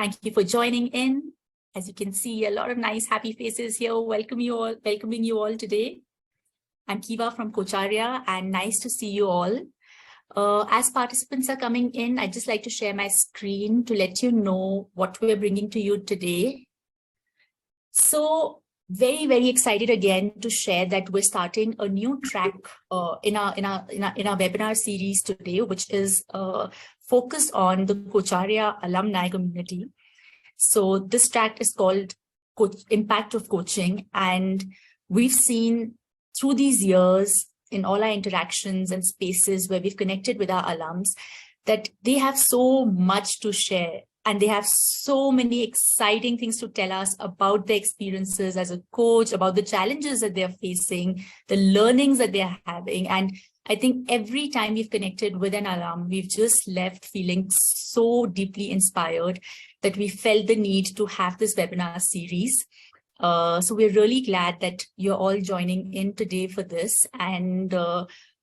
Thank you for joining in. As you can see, a lot of nice, happy faces here. Welcoming you all today. I'm Kiva from Kocharya, and nice to see you all. As participants are coming in, I'd just like to share my screen to let you know what we're bringing to you today. So very, very excited again to share that we're starting a new track in our webinar series today, which is focused on the Kocharya alumni community. So this track is called Impact of Coaching, and we've seen through these years in all our interactions and spaces where we've connected with our alums that they have so much to share. And they have so many exciting things to tell us about their experiences as a coach, about the challenges that they're facing, the learnings that they're having. And I think every time we've connected with an alum, we've just left feeling so deeply inspired that we felt the need to have this webinar series. So we're really glad that you're all joining in today for this. And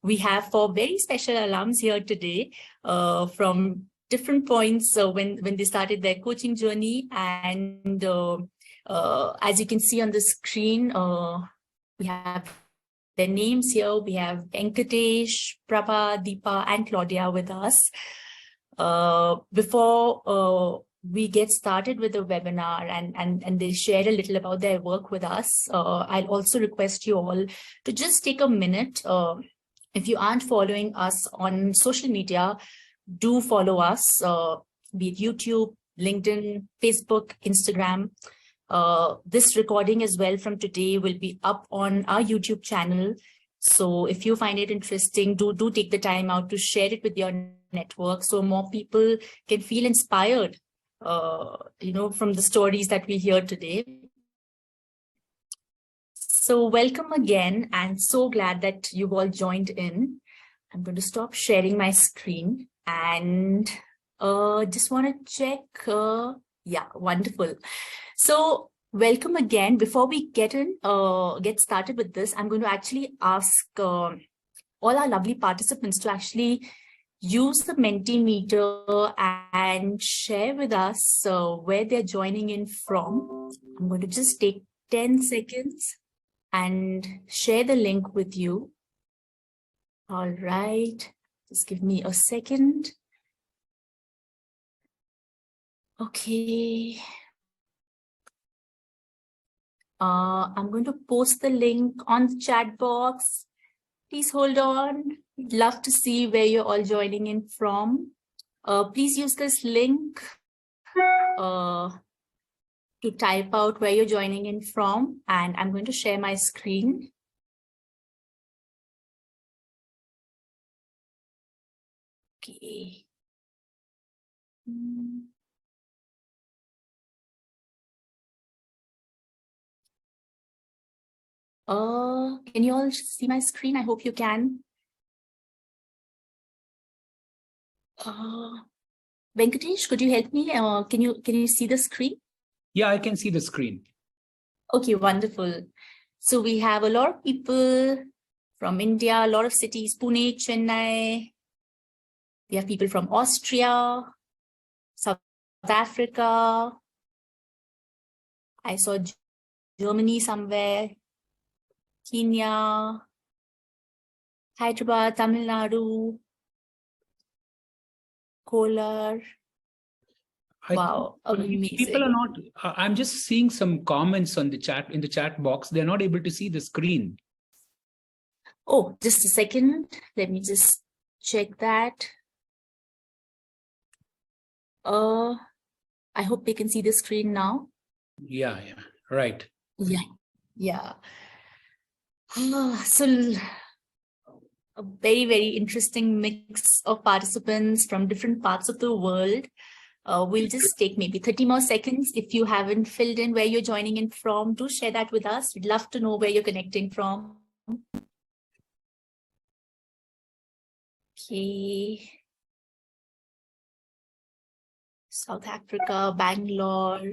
we have 4 very special alums here today from different points when they started their coaching journey. And as you can see on the screen, we have their names here. We have Venkatesh, Prabha, Deepa, and Claudia with us. Before we get started with the webinar and they share a little about their work with us, I'll also request you all to just take a minute. If you aren't following us on social media, do follow us, be it YouTube, LinkedIn, Facebook, Instagram. This recording as well from today will be up on our YouTube channel. So if you find it interesting, do take the time out to share it with your network so more people can feel inspired, from the stories that we hear today. So welcome again, and so glad that you've all joined in. I'm going to stop sharing my screen and just want to check. Yeah, wonderful. So welcome again. Before we get started with this, I'm going to actually ask all our lovely participants to actually use the Mentimeter and share with us where they're joining in from. I'm going to just take 10 seconds and share the link with you. All right, just give me a second. Okay. I'm going to post the link on the chat box. Please hold on. We'd love to see where you're all joining in from. Please use this link to type out where you're joining in from. And I'm going to share my screen. Okay. Can you all see my screen? I hope you can. Venkatesh, could you help me? Can you see the screen? Yeah, I can see the screen. Okay, wonderful. So we have a lot of people from India, a lot of cities, Pune, Chennai. We have people from Austria, South Africa. I saw Germany somewhere, Kenya, Hyderabad, Tamil Nadu, Kolar. Wow, amazing. People are not, I'm just seeing some comments on the chat, in the chat box. They're not able to see the screen. Oh, just a second. Let me just check that. I hope they can see the screen now. Yeah, right. Yeah. So a very, very interesting mix of participants from different parts of the world. We'll just take maybe 30 more seconds. If you haven't filled in where you're joining in from, do share that with us. We'd love to know where you're connecting from. Okay. South Africa, Bangalore.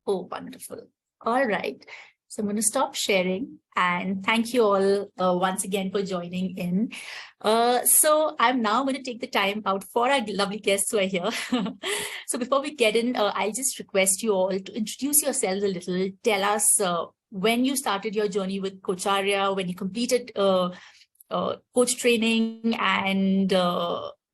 Oh, wonderful. All right. So I'm going to stop sharing, and thank you all once again for joining in. So I'm now going to take the time out for our lovely guests who are here. So before we get in, I'll just request you all to introduce yourselves a little. Tell us when you started your journey with Kocharya, when you completed coach training, and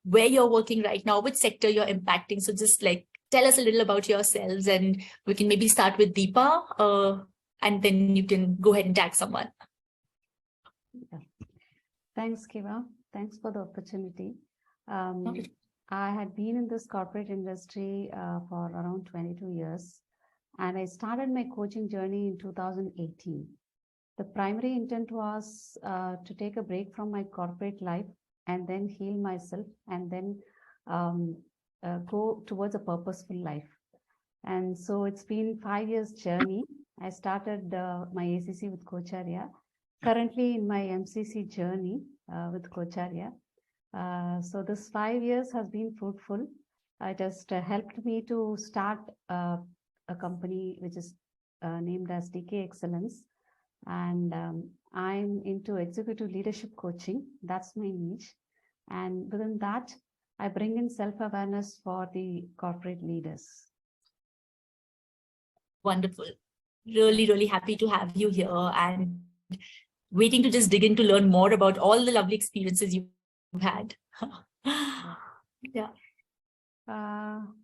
where you're working right now, which sector you're impacting. So just like tell us a little about yourselves, and we can maybe start with Deepa. And then you can go ahead and tag someone. Yeah. Thanks, Kiva. Thanks for the opportunity. I had been in this corporate industry for around 22 years, and I started my coaching journey in 2018. The primary intent was to take a break from my corporate life and then heal myself, and then go towards a purposeful life. And so it's been 5 years journey. I started my ACC with Kocharya, currently in my MCC journey with Kocharya. So this 5 years has been fruitful. It has helped me to start a company which is named as DK Excellence. And I'm into executive leadership coaching. That's my niche. And within that, I bring in self-awareness for the corporate leaders. Wonderful. Really, really happy to have you here, and waiting to just dig in to learn more about all the lovely experiences you've had. Yeah. I'll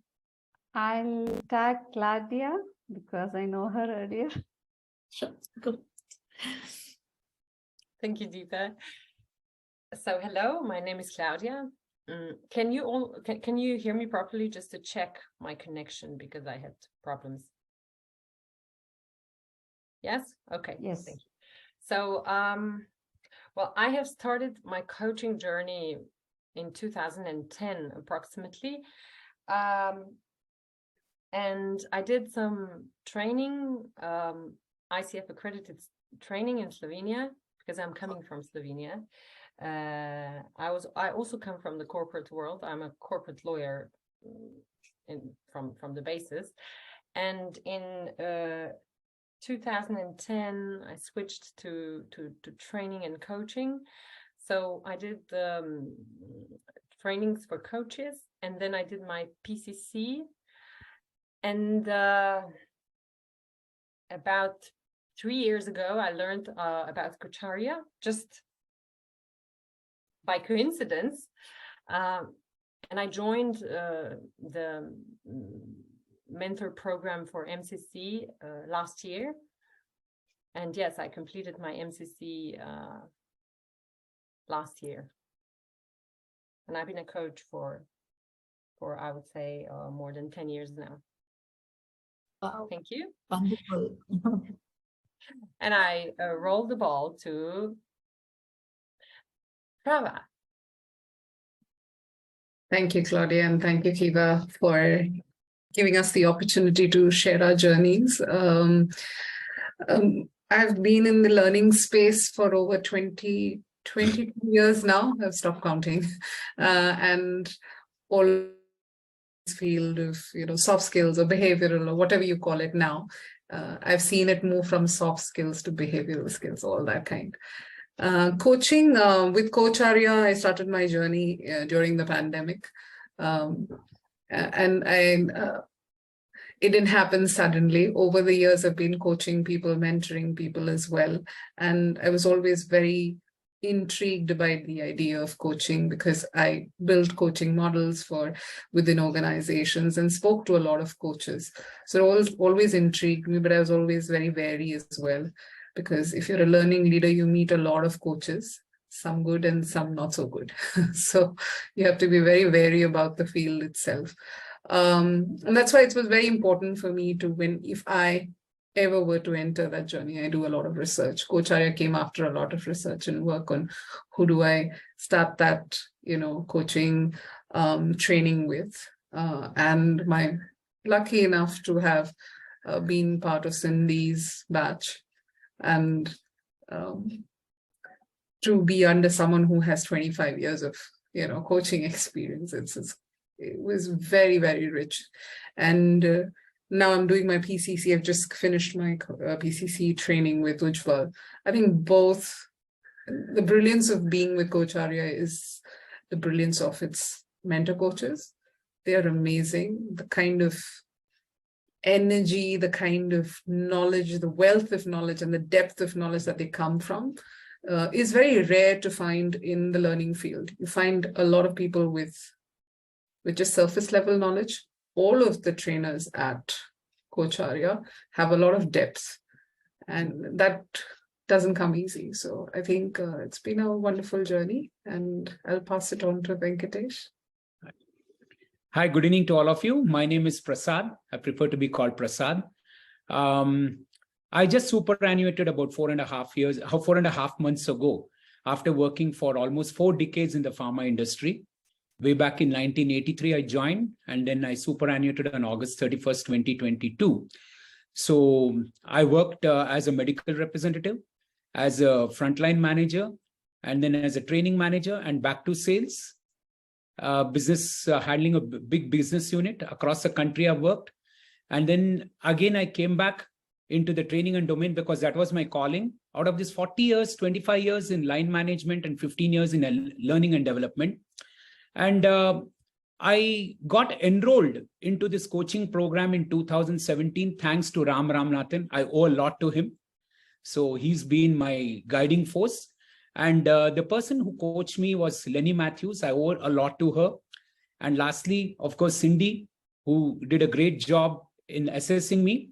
tag Klavdija because I know her earlier. Sure. Go. Thank you, Deepa. So hello, my name is Klavdija. Can you hear me properly, just to check my connection, because I had problems? Yes? Okay. Yes. Thank you. So, well, I have started my coaching journey in 2010 approximately. And I did some training, ICF accredited training in Slovenia, because I'm coming from Slovenia. I also come from the corporate world. I'm a corporate lawyer from the basis. And in 2010, I switched to training and coaching. So I did trainings for coaches, and then I did my PCC. And about 3 years ago, I learned about Kocharya just by coincidence. And I joined the mentor program for MCC last year. And yes, I completed my MCC last year. And I've been a coach for I would say more than 10 years now. Wow. Thank you. Wonderful. And I roll the ball to Prabha. Thank you, Claudia, and thank you, Kiva, for giving us the opportunity to share our journeys. I've been in the learning space for over 22 years now. I've stopped counting. And all field of soft skills or behavioral or whatever you call it now. I've seen it move from soft skills to behavioral skills, all that kind. Coaching with Kocharya, I started my journey during the pandemic. And it didn't happen suddenly. Over the years, I've been coaching people, mentoring people as well. And I was always very intrigued by the idea of coaching, because I built coaching models within organizations and spoke to a lot of coaches. So it always intrigued me, but I was always very wary as well, because if you're a learning leader, you meet a lot of coaches, some good and some not so good. So you have to be very wary about the field itself. And that's why it was very important for me to, if I ever were to enter that journey, I do a lot of research. Kocharya came after a lot of research and work on who do I start that, coaching training with. And my lucky enough to have been part of Cindy's batch, and to be under someone who has 25 years of, coaching experience. It was very, very rich. And now I'm doing my PCC. I've just finished my PCC training with Ujjwal. I think both, the brilliance of being with Coach Arya is the brilliance of its mentor coaches. They are amazing. The kind of energy, the kind of knowledge, the wealth of knowledge and the depth of knowledge that they come from is very rare to find in the learning field. You find a lot of people with just surface level knowledge. All of the trainers at Coach Arya have a lot of depth, and that doesn't come easy. So I think it's been a wonderful journey, and I'll pass it on to Venkatesh. Hi, good evening to all of you. My name is Prasad. I prefer to be called Prasad. I just superannuated about 4.5 months ago, after working for almost 4 decades in the pharma industry. Way back in 1983, I joined, and then I superannuated on August 31st, 2022. So I worked as a medical representative, as a frontline manager, and then as a training manager, and back to sales. Handling a big business unit across the country I've worked. And then again, I came back into the training and domain because that was my calling. Out of this 40 years, 25 years in line management and 15 years in learning and development. And I got enrolled into this coaching program in 2017, thanks to Ram Ramanathan. I owe a lot to him. So he's been my guiding force. And the person who coached me was Lenny Matthews. I owe a lot to her. And lastly, of course, Cindy, who did a great job in assessing me.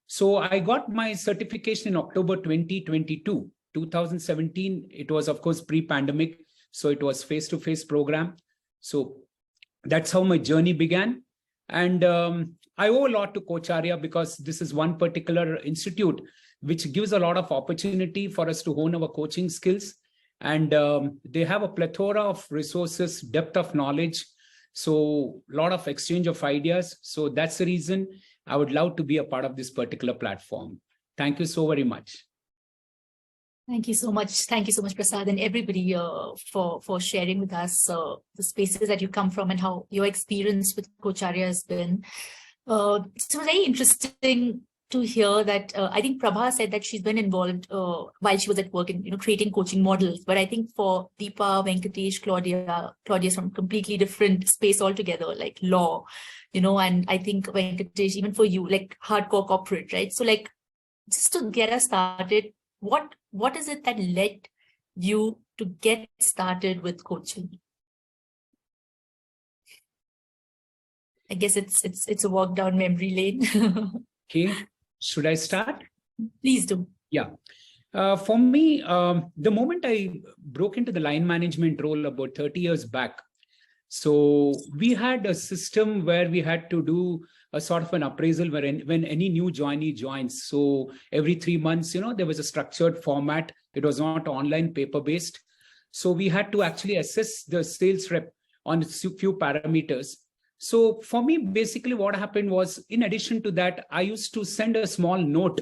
So I got my certification in October 2022. 2017, it was, of course, pre-pandemic. So it was face-to-face program. So that's how my journey began. And I owe a lot to Coach Arya because this is one particular institute which gives a lot of opportunity for us to hone our coaching skills. And they have a plethora of resources, depth of knowledge. So a lot of exchange of ideas. So that's the reason I would love to be a part of this particular platform. Thank you so very much. Thank you so much. Thank you so much, Prasad, and everybody for sharing with us the spaces that you come from and how your experience with Coach Arya has been. It's very interesting to hear that I think Prabha said that she's been involved while she was at work in creating coaching models. But I think for Deepa, Venkatesh, Claudia's from a completely different space altogether, like law, and I think Venkatesh, even for you, like hardcore corporate, right? So like, just to get us started, what is it that led you to get started with coaching? I guess it's a walk down memory lane. Okay, should I start? Please do. Yeah. For me, the moment I broke into the line management role about 30 years back, so we had a system where we had to do a sort of an appraisal when any new joinee joins. So every 3 months, there was a structured format. It was not online, paper-based. So we had to actually assess the sales rep on a few parameters. So for me, basically what happened was, in addition to that, I used to send a small note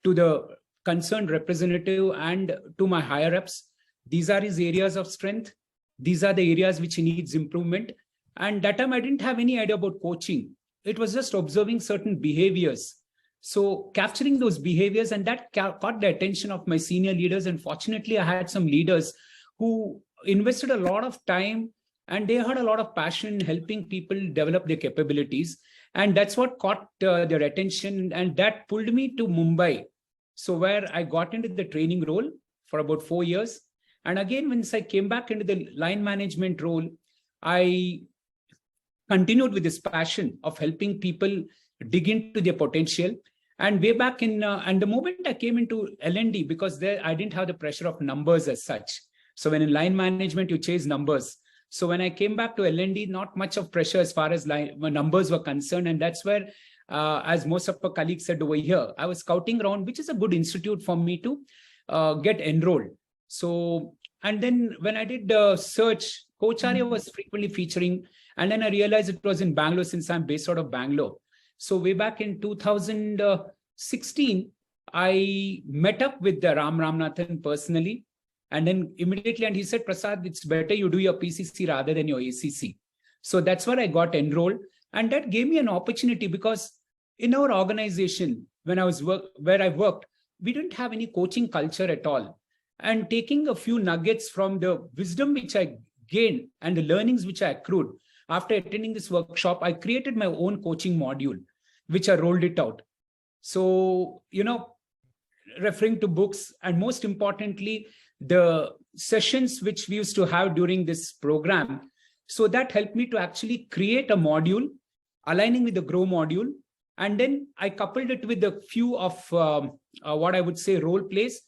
to the concerned representative and to my higher ups. These are his areas of strength. These are the areas which he needs improvement. And that time I didn't have any idea about coaching. It was just observing certain behaviors. So capturing those behaviors, and that caught the attention of my senior leaders. And fortunately, I had some leaders who invested a lot of time and they had a lot of passion in helping people develop their capabilities. And that's what caught their attention. And that pulled me to Mumbai. So where I got into the training role for about 4 years. And again, once I came back into the line management role, I continued with this passion of helping people dig into their potential. And way back and the moment I came into L&D, because there I didn't have the pressure of numbers as such. So when in line management, you chase numbers. So when I came back to L&D, not much of pressure as far as numbers were concerned. And that's where, as most of our colleagues said over here, I was scouting around, which is a good institute for me to get enrolled. So, and then when I did the search, Coach Arya was frequently featuring, and then I realized it was in Bangalore since I'm based out of Bangalore. So way back in 2016, I met up with Ram Ramanathan personally, and then immediately, and he said, Prasad, it's better you do your PCC rather than your ACC. So that's where I got enrolled. And that gave me an opportunity because in our organization, when I was where I worked, we didn't have any coaching culture at all. And taking a few nuggets from the wisdom which I gained and the learnings which I accrued after attending this workshop, I created my own coaching module, which I rolled it out. So, referring to books, and most importantly, the sessions which we used to have during this program. So that helped me to actually create a module aligning with the Grow module. And then I coupled it with a few of what I would say role plays.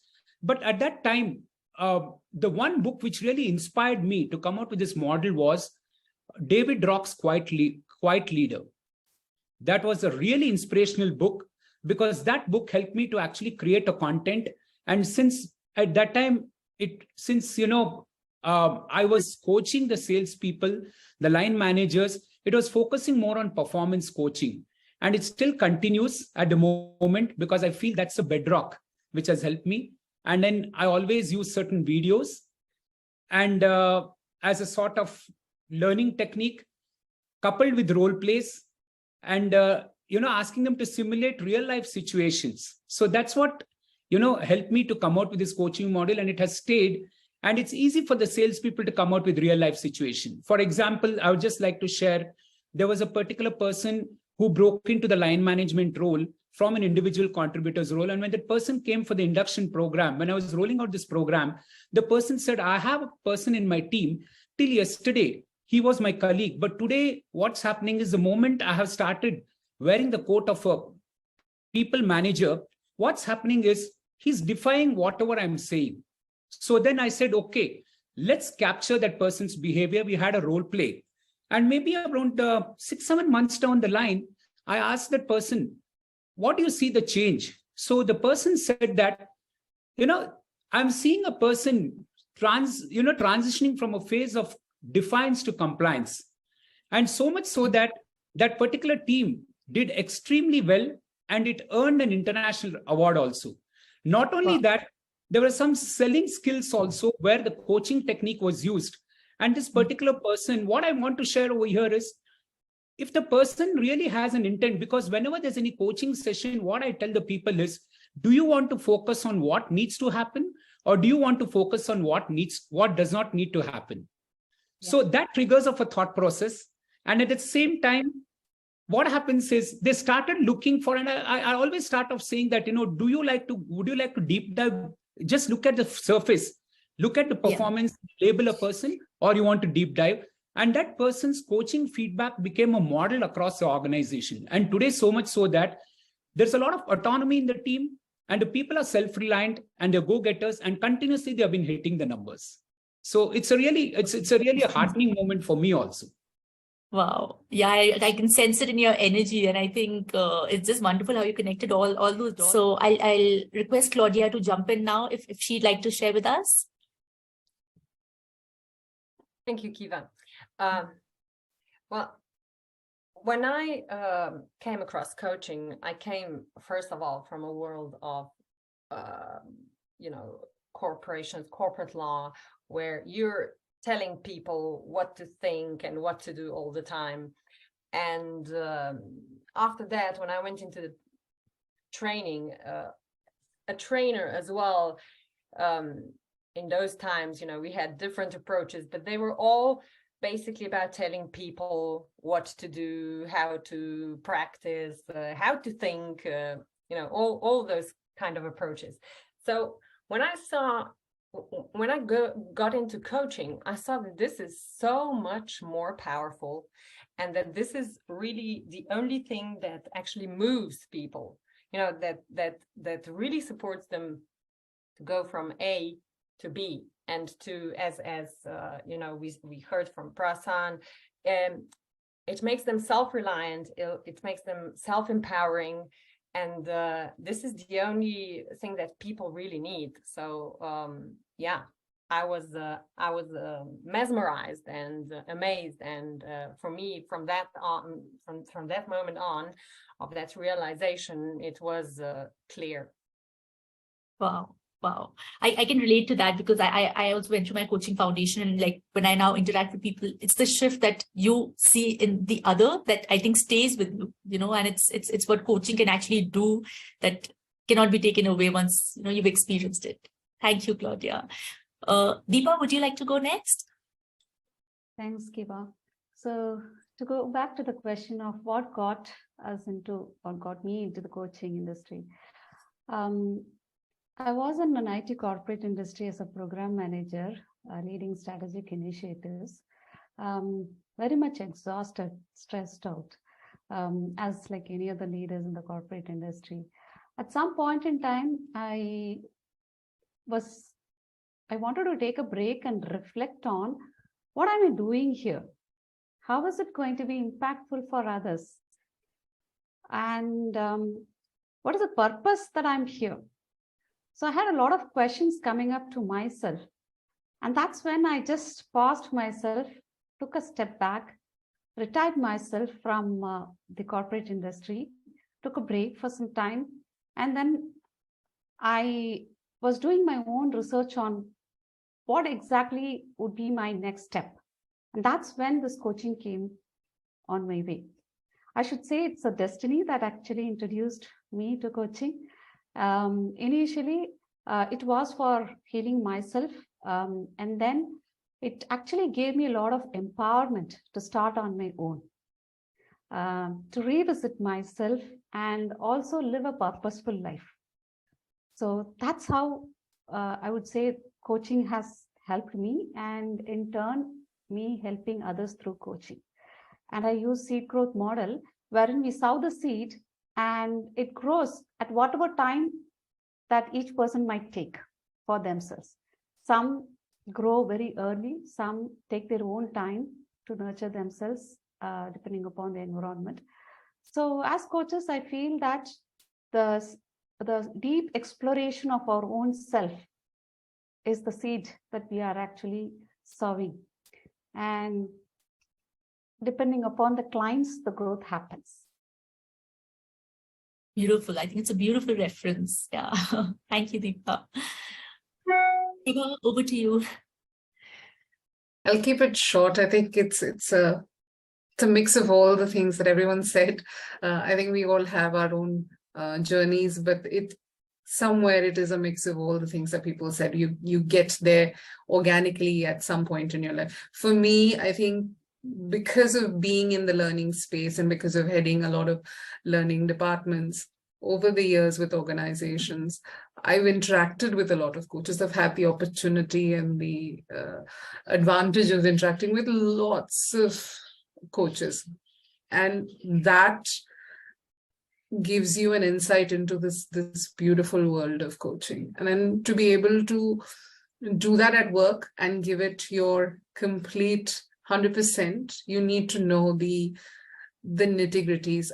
But at that time, the one book which really inspired me to come out with this model was David Rock's Quiet Leader. That was a really inspirational book, because that book helped me to actually create a content. And since at that time, I was coaching the salespeople, the line managers, it was focusing more on performance coaching. And it still continues at the moment, because I feel that's a bedrock which has helped me. And then I always use certain videos and as a sort of learning technique, coupled with role plays, and asking them to simulate real life situations. So that's what helped me to come out with this coaching model, and it has stayed. And it's easy for the salespeople to come out with real life situation. For example, I would just like to share, there was a particular person who broke into the line management role from an individual contributor's role. And when that person came for the induction program, when I was rolling out this program, the person said, I have a person in my team. Till yesterday, he was my colleague. But today, what's happening is the moment I have started wearing the coat of a people manager, what's happening is he's defying whatever I'm saying. So then I said, okay, let's capture that person's behavior. We had a role play. And maybe around 6-7 months down the line, I asked that person, what do you see the change? So the person said that, I'm seeing a person transitioning from a phase of defiance to compliance. And so much so that that particular team did extremely well, and it earned an international award also. Not only that, there were some selling skills also where the coaching technique was used. And this particular person, what I want to share over here is, if the person really has an intent, because whenever there's any coaching session, what I tell the people is, do you want to focus on what needs to happen, or do you want to focus on what does not need to happen? Yeah. So that triggers of a thought process. And at the same time, what happens is they started looking for, and I always start off saying that, would you like to deep dive? Just look at the surface, look at the performance, label a person, or you want to deep dive. And that person's coaching feedback became a model across the organization. And today, so much so that there's a lot of autonomy in the team, and the people are self-reliant and they're go-getters, and continuously they have been hitting the numbers. So it's a really heartening moment for me also. Wow. Yeah, I can sense it in your energy. And I think it's just wonderful how you connected all those dots. So I'll request Claudia to jump in now if she'd like to share with us. Thank you, Kiva. Well, when I came across coaching, I came, first of all, from a world of, corporations, corporate law, where you're telling people what to think and what to do all the time. And after that, when I went into the training, a trainer as well, in those times, we had different approaches, but they were all basically about telling people what to do, how to practice, how to think, all those kind of approaches. So when I got into coaching, I saw that this is so much more powerful, and that this is really the only thing that actually moves people, that really supports them to go from A to B, and to, as we heard from Prasad, it makes them self-reliant, it makes them self-empowering, and this is the only thing that people really need. So I was mesmerized and amazed, and for me, from that moment on, of that realization, it was clear. Wow. Wow. I can relate to that because I also went through my coaching foundation, and like when I now interact with people, it's the shift that you see in the other that I think stays with you, you know, and it's what coaching can actually do that cannot be taken away once, you know, you've experienced it. Thank you, Claudia. Deepa, would you like to go next? Thanks, Kiva. So to go back to the question of what got us into or got me into the coaching industry. I was in an IT corporate industry as a program manager, leading strategic initiatives, very much exhausted, stressed out, as like any other leaders in the corporate industry. At some point in time, I wanted to take a break and reflect on what am I doing here? How is it going to be impactful for others? And what is the purpose that I'm here? So I had a lot of questions coming up to myself. And that's when I just paused myself, took a step back, retired myself from the corporate industry, took a break for some time. And then I was doing my own research on what exactly would be my next step. And that's when this coaching came on my way. I should say it's a destiny that actually introduced me to coaching. Initially, it was for healing myself. And then it actually gave me a lot of empowerment to start on my own, to revisit myself and also live a purposeful life. So that's how I would say coaching has helped me, and in turn, me helping others through coaching. And I use seed growth model wherein we sow the seed and it grows at whatever time that each person might take for themselves. Some grow very early, some take their own time to nurture themselves, depending upon the environment. So as coaches, I feel that the deep exploration of our own self is the seed that we are actually sowing. And depending upon the clients, the growth happens. Beautiful. I think it's a beautiful reference. Yeah. Thank you, Deepa. Deepa, over to you. I'll keep it short. I think it's a mix of all the things that everyone said. I think we all have our own journeys, but somewhere it is a mix of all the things that people said. You get there organically at some point in your life. For me, I think because of being in the learning space and because of heading a lot of learning departments over the years with organizations, I've interacted with a lot of coaches. I've had the opportunity and the advantage of interacting with lots of coaches. And that gives you an insight into this beautiful world of coaching. And then to be able to do that at work and give it your complete 100%, you need to know the nitty-gritties.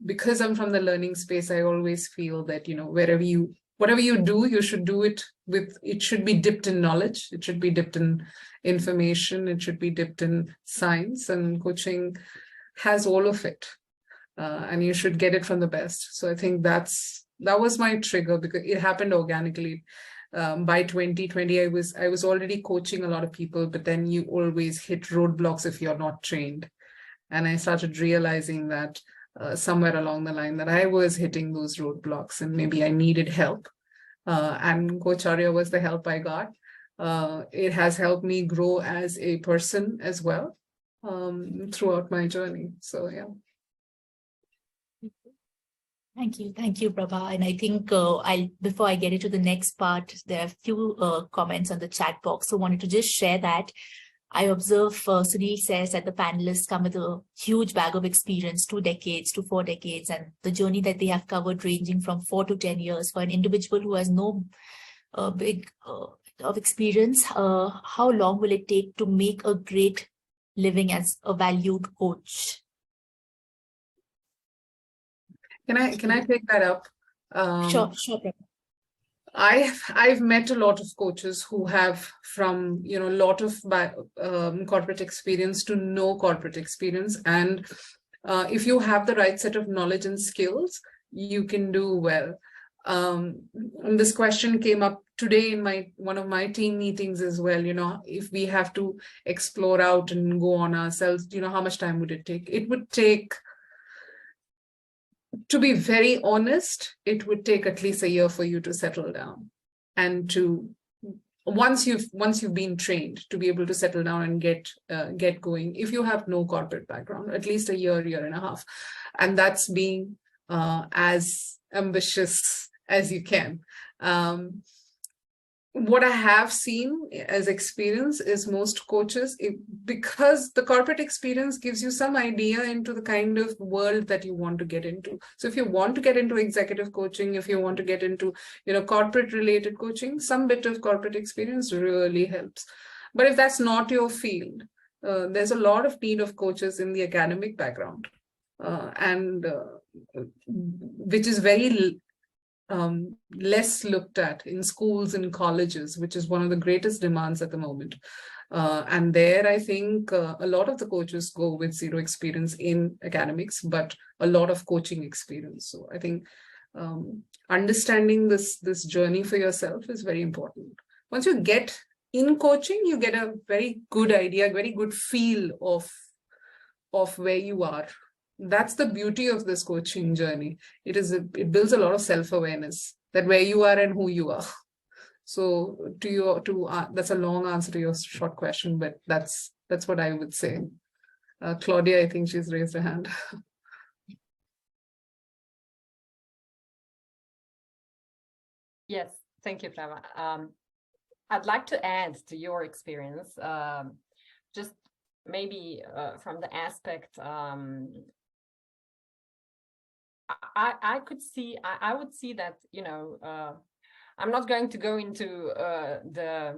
Because I'm from the learning space, I always feel that, whatever you do, you should do it it should be dipped in knowledge, it should be dipped in information, it should be dipped in science, and coaching has all of it. And you should get it from the best. So I think that was my trigger, because it happened organically. By 2020, I was already coaching a lot of people, but then you always hit roadblocks if you're not trained. And I started realizing that somewhere along the line that I was hitting those roadblocks and maybe I needed help. And Coach Arya was the help I got. It has helped me grow as a person as well throughout my journey. So, yeah. Thank you, Prabha. And I think before I get into the next part, there are a few comments on the chat box. So I wanted to just share that. I observe Sunil says that the panelists come with a huge bag of experience, 2 decades to 4 decades, and the journey that they have covered ranging from 4 to 10 years. For an individual who has no big of experience, how long will it take to make a great living as a valued coach? Can I take that up? Sure. I've met a lot of coaches who have from a lot of corporate experience to no corporate experience, and if you have the right set of knowledge and skills, you can do well. This question came up today in one of my team meetings as well. If we have to explore out and go on ourselves, how much time would it take? It would take, to be very honest, it would take at least a year for you to settle down, and to once you've been trained, to be able to settle down and get going. If you have no corporate background, at least a year and a half, and that's being as ambitious as you can. What I have seen as experience is most coaches, because the corporate experience gives you some idea into the kind of world that you want to get into. So if you want to get into executive coaching, if you want to get into, corporate related coaching, some bit of corporate experience really helps. But if that's not your field, there's a lot of need of coaches in the academic background, which is very less looked at in schools and colleges, which is one of the greatest demands at the moment. And there, I think a lot of the coaches go with zero experience in academics, but a lot of coaching experience. So I think understanding this journey for yourself is very important. Once you get in coaching, you get a very good idea, a very good feel of where you are. That's the beauty of this coaching journey. It builds a lot of self-awareness, that where you are and who you are. So that's a long answer to your short question, but that's what I would say. Claudia, I think she's raised her hand. Yes, thank you, Prabha. I'd like to add to your experience, just maybe from the aspect, I would see that, I'm not going to go into the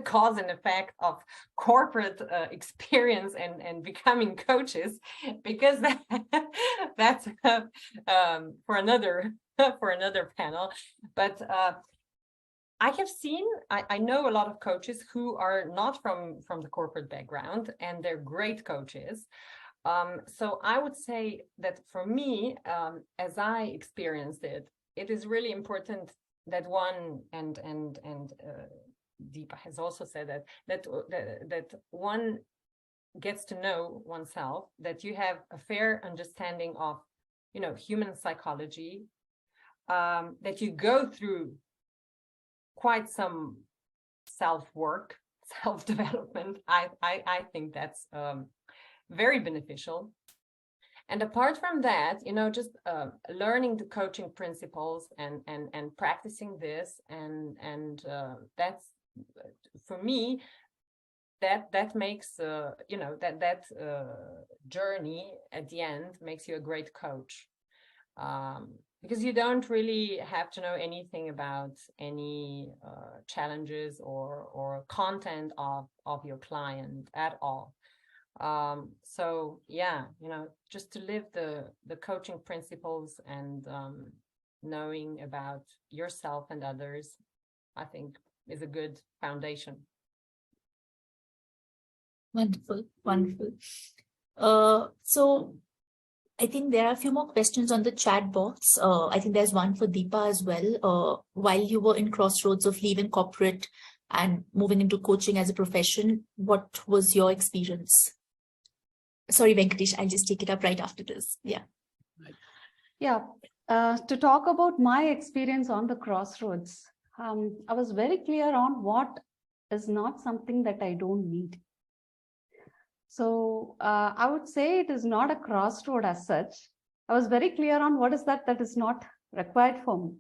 cause and effect of corporate experience and becoming coaches, because that's for another panel. But I have seen, I know a lot of coaches who are not from the corporate background, and they're great coaches. So I would say that for me, as I experienced it, it is really important that one, and Deepa has also said that one gets to know oneself, that you have a fair understanding of, human psychology, that you go through quite some self-work, self-development. I think that's very beneficial. And apart from that, just learning the coaching principles and practicing this, and that's, for me, that makes that journey at the end makes you a great coach, because you don't really have to know anything about any challenges or content of your client at all. So yeah, just to live the coaching principles and knowing about yourself and others, I think is a good foundation. Wonderful. So I think there are a few more questions on the chat box. I think there's one for Deepa as well. While you were in crossroads of leaving corporate and moving into coaching as a profession, what was your experience? Sorry, Venkatesh, I'll just take it up right after this. Yeah. Yeah. To talk about my experience on the crossroads, I was very clear on what is not something that I don't need. So I would say it is not a crossroad as such. I was very clear on what is that is not required for me.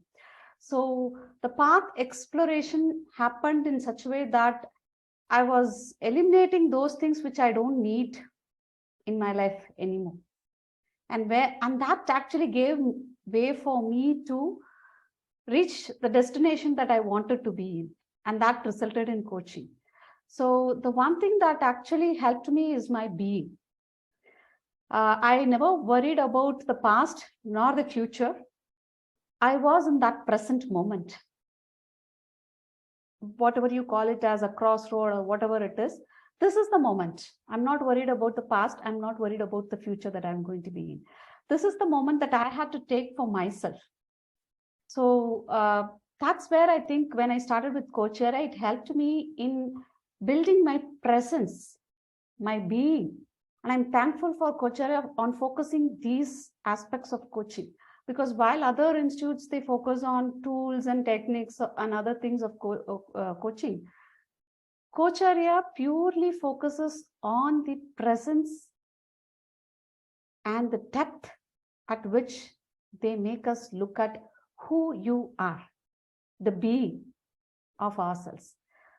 So the path exploration happened in such a way that I was eliminating those things which I don't need in my life anymore. And that actually gave way for me to reach the destination that I wanted to be in. And that resulted in coaching. So the one thing that actually helped me is my being. I never worried about the past nor the future. I was in that present moment. Whatever you call it, as a crossroad or whatever it is, this is the moment. I'm not worried about the past. I'm not worried about the future that I'm going to be in. This is the moment that I had to take for myself. So that's where I think when I started with Coachera, it helped me in building my presence, my being. And I'm thankful for Coachera on focusing these aspects of coaching. Because while other institutes, they focus on tools and techniques and other things of coaching, Coachera purely focuses on the presence and the depth at which they make us look at who you are, the being of ourselves.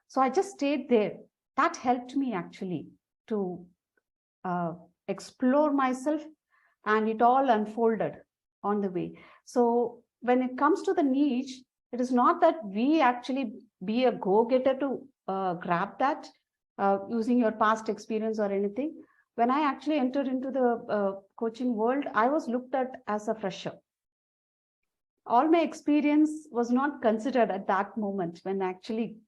So I just stayed there. That helped me actually to explore myself, and it all unfolded on the way. So when it comes to the niche, it is not that we actually be a go-getter to grab that using your past experience or anything. When I actually entered into the coaching world, I was looked at as a fresher. All my experience was not considered at that moment when I actually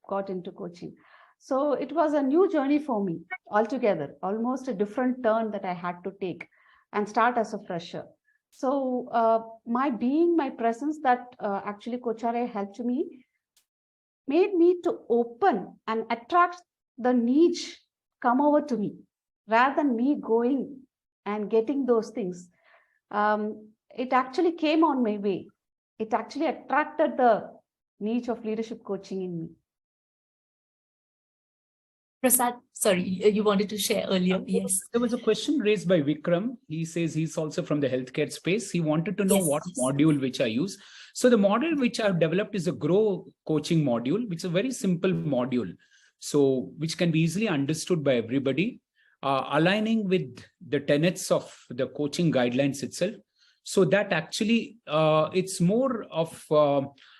got into coaching. So it was a new journey for me altogether, almost a different turn that I had to take and start as a fresher. So my being, my presence that actually Coachera helped me, made me to open and attract the niche come over to me rather than me going and getting those things. It actually came on my way. It actually attracted the niche of leadership coaching in me. Prasad, sorry, you wanted to share earlier. Yes. There was a question raised by Vikram. He says he's also from the healthcare space. He wanted to know what module which I use. So the model which I've developed is a Grow coaching module, which is a very simple module. So which can be easily understood by everybody, aligning with the tenets of the coaching guidelines itself. So that actually, it's more of,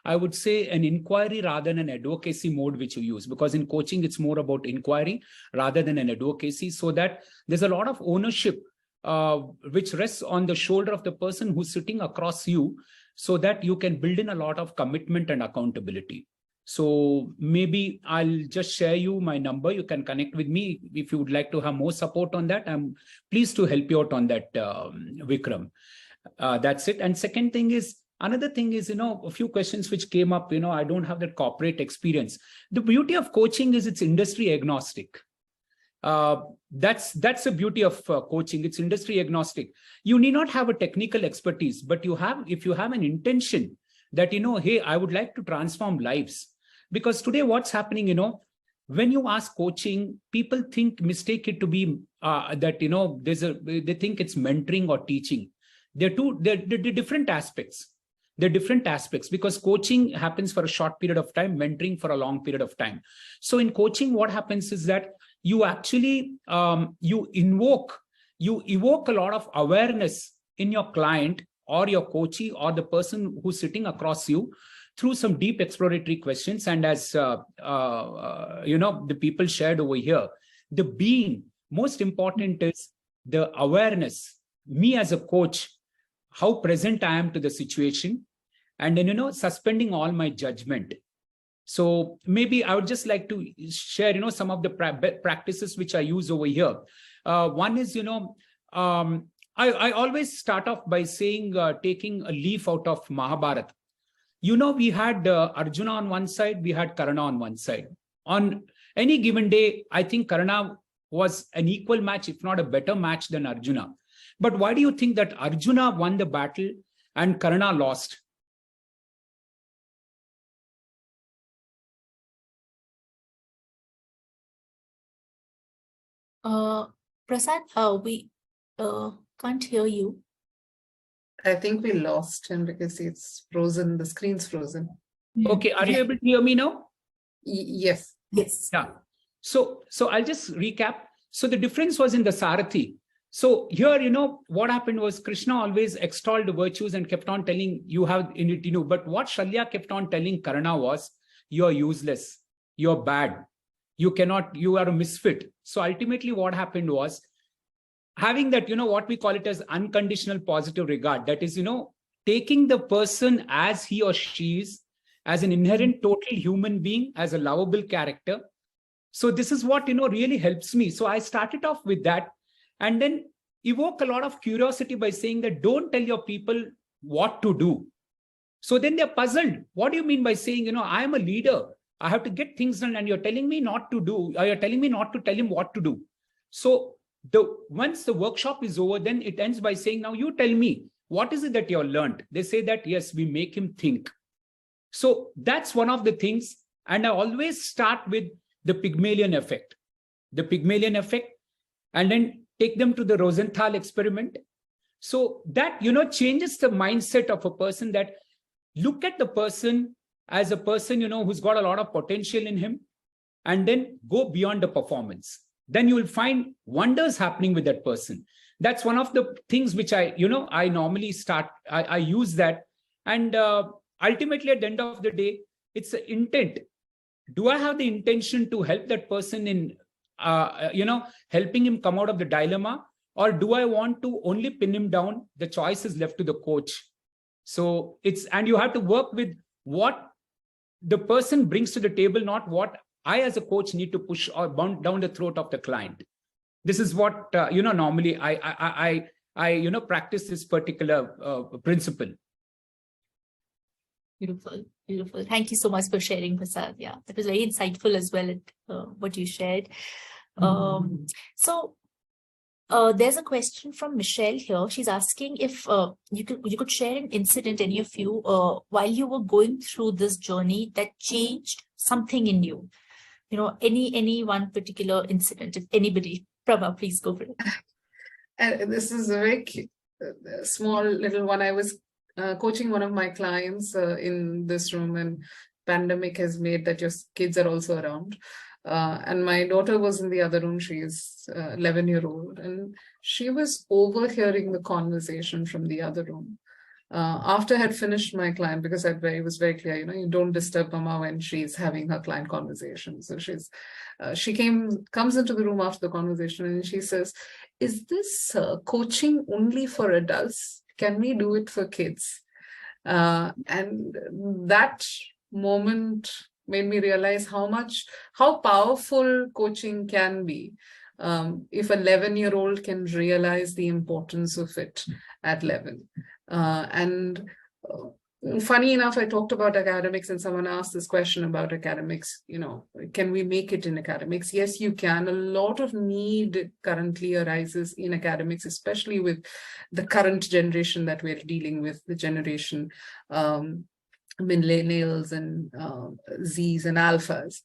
I would say, an inquiry rather than an advocacy mode which you use. Because in coaching, it's more about inquiry rather than an advocacy. So that there's a lot of ownership which rests on the shoulder of the person who's sitting across you, so that you can build in a lot of commitment and accountability. So maybe I'll just share you my number. You can connect with me if you would like to have more support on that. I'm pleased to help you out on that, Vikram. That's it. And second thing is, another thing is, a few questions which came up, I don't have that corporate experience. The beauty of coaching is it's industry agnostic. That's the beauty of coaching. It's industry agnostic. You need not have a technical expertise, but if you have an intention that, hey, I would like to transform lives. Because today what's happening, when you ask coaching, people mistake it to be that, they think it's mentoring or teaching. They're different aspects. They're different aspects, because coaching happens for a short period of time, mentoring for a long period of time. So in coaching, what happens is that you actually, you evoke a lot of awareness in your client or your coachee or the person who's sitting across you through some deep exploratory questions. And as, the people shared over here, the being, most important is the awareness. Me as a coach, how present I am to the situation, and then, suspending all my judgment. So maybe I would just like to share, some of the practices which I use over here. One is, I always start off by saying, taking a leaf out of Mahabharata. We had Arjuna on one side, we had Karna on one side. On any given day, I think Karna was an equal match, if not a better match than Arjuna. But why do you think that Arjuna won the battle and Karna lost? Prasad, we can't hear you. I think we lost him because it's frozen. The screen's frozen. Okay, are you able to hear me now? Yes. Yes. Yeah. So I'll just recap. So the difference was in the Sarathi. So here, what happened was Krishna always extolled the virtues and kept on telling you have in it, but what Shalya kept on telling Karna was, you're useless, you're bad, you are a misfit. So ultimately what happened was, having that, what we call it as unconditional positive regard, that is, taking the person as he or she is, as an inherent total human being, as a lovable character. So this is what, really helps me. So I started off with that. And then evoke a lot of curiosity by saying that don't tell your people what to do. So then they're puzzled. What do you mean by saying, I am a leader, I have to get things done, and you're telling me not to do, or you're telling me not to tell him what to do. So once the workshop is over, then it ends by saying, now you tell me, what is it that you're learned? They say that, yes, we make him think. So that's one of the things. And I always start with the Pygmalion effect. The Pygmalion effect, and then take them to the Rosenthal experiment. So that, changes the mindset of a person, that look at the person as a person, who's got a lot of potential in him, and then go beyond the performance. Then you will find wonders happening with that person. That's one of the things which I normally start. I use that. And ultimately, at the end of the day, it's the intent. Do I have the intention to help that person in, helping him come out of the dilemma? Or do I want to only pin him down? The choice is left to the coach. So and you have to work with what the person brings to the table, not what I as a coach need to push or bound down the throat of the client. This is what, normally I practice this particular principle. Beautiful, beautiful. Thank you so much for sharing, Prasad. Yeah, that was very insightful as well, what you shared. So there's a question from Michelle here. She's asking if you could share an incident, any of you, while you were going through this journey that changed something in you. Any one particular incident, if anybody. Prabha, please go for it. And this is a very small little one. I was coaching one of my clients in this room, and pandemic has made that your kids are also around. And my daughter was in the other room. She is 11-year-old, and she was overhearing the conversation from the other room. After I had finished my client, because it was very clear, you don't disturb Mama when she's having her client conversation. So she comes into the room after the conversation, and she says, "Is this coaching only for adults? Can we do it for kids?" And that moment made me realize how powerful coaching can be. If an 11-year-old can realize the importance of it at 11. Funny enough, I talked about academics, and someone asked this question about academics, can we make it in academics? Yes, you can. A lot of need currently arises in academics, especially with the current generation that we're dealing with, the generation millennials and Zs and alphas.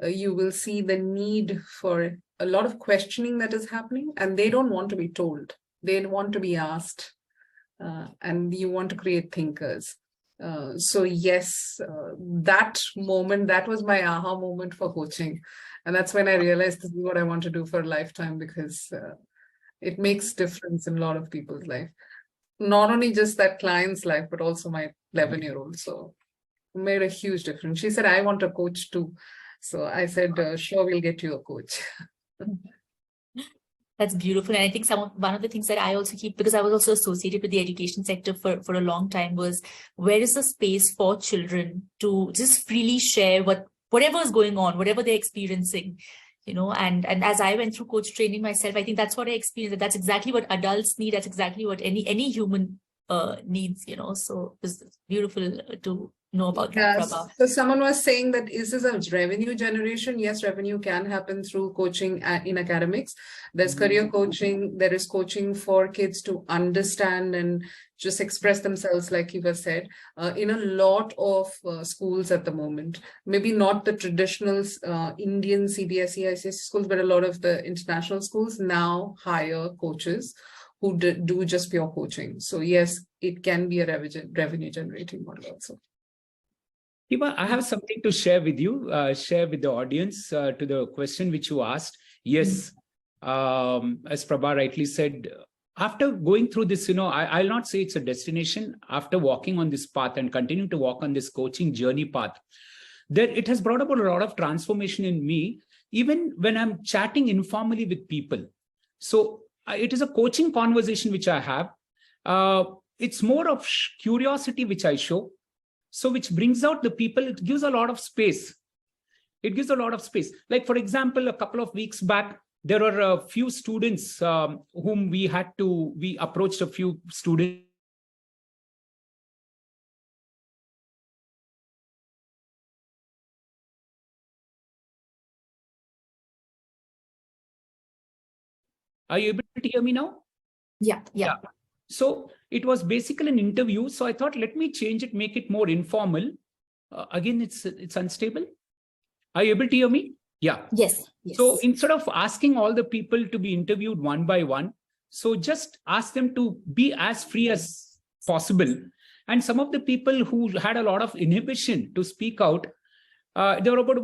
You will see the need for a lot of questioning that is happening, and they don't want to be told. They want to be asked, and you want to create thinkers. So yes, that moment, that was my aha moment for coaching. And that's when I realized this is what I want to do for a lifetime, because it makes difference in a lot of people's life. Not only just that client's life, but also my 11-year-old. So it made a huge difference. She said, "I want a coach too." So I said, "Sure, we'll get you a coach." That's beautiful. And I think one of the things that I also keep, because I was also associated with the education sector for a long time, was where is the space for children to just freely share whatever is going on, whatever they're experiencing, and as I went through coach training myself, I think that's what I experienced. That's exactly what adults need. That's exactly what any human needs, so it's beautiful to know about that, Prabha. So someone was saying that, is this a revenue generation? Yes, revenue can happen through coaching in academics. There's career coaching. There is coaching for kids to understand and just express themselves, like you have said, in a lot of schools at the moment. Maybe not the traditional Indian CBSE, ICSE schools, but a lot of the international schools now hire coaches who do just pure coaching. So yes, it can be a revenue generating model also. Deepa, I have something to share with you, share with the audience to the question which you asked. Yes, as Prabha rightly said, after going through this, I'll not say it's a destination. After walking on this path and continuing to walk on this coaching journey path, it has brought about a lot of transformation in me, even when I'm chatting informally with people. So it is a coaching conversation which I have. It's more of curiosity which I show. So which brings out the people, it gives a lot of space. It gives a lot of space. Like, for example, a couple of weeks back, there were a few students whom we approached a few students Are you able to hear me now? Yeah. So it was basically an interview. So I thought, let me change it, make it more informal. Again, it's unstable. Are you able to hear me? Yeah. Yes. So instead of asking all the people to be interviewed one by one, so just ask them to be as free as possible. And some of the people who had a lot of inhibition to speak out, there were about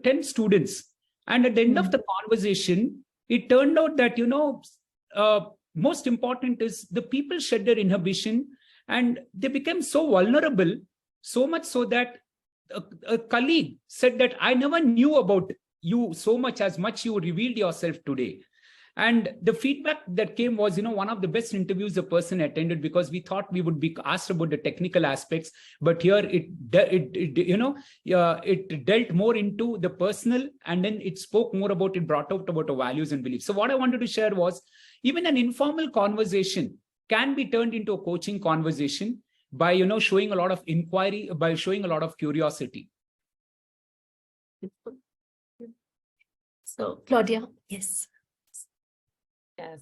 10 students. And at the end of the conversation, it turned out that, most important is the people shed their inhibition and they became so vulnerable, so much so that a colleague said that I never knew about you so much as much you revealed yourself today. And the feedback that came was, one of the best interviews a person attended, because we thought we would be asked about the technical aspects, but here it dealt more into the personal, and then it spoke more about, it brought out about the values and beliefs. So what I wanted to share was, even an informal conversation can be turned into a coaching conversation by, showing a lot of inquiry, by showing a lot of curiosity. So Claudia, yes. Yes.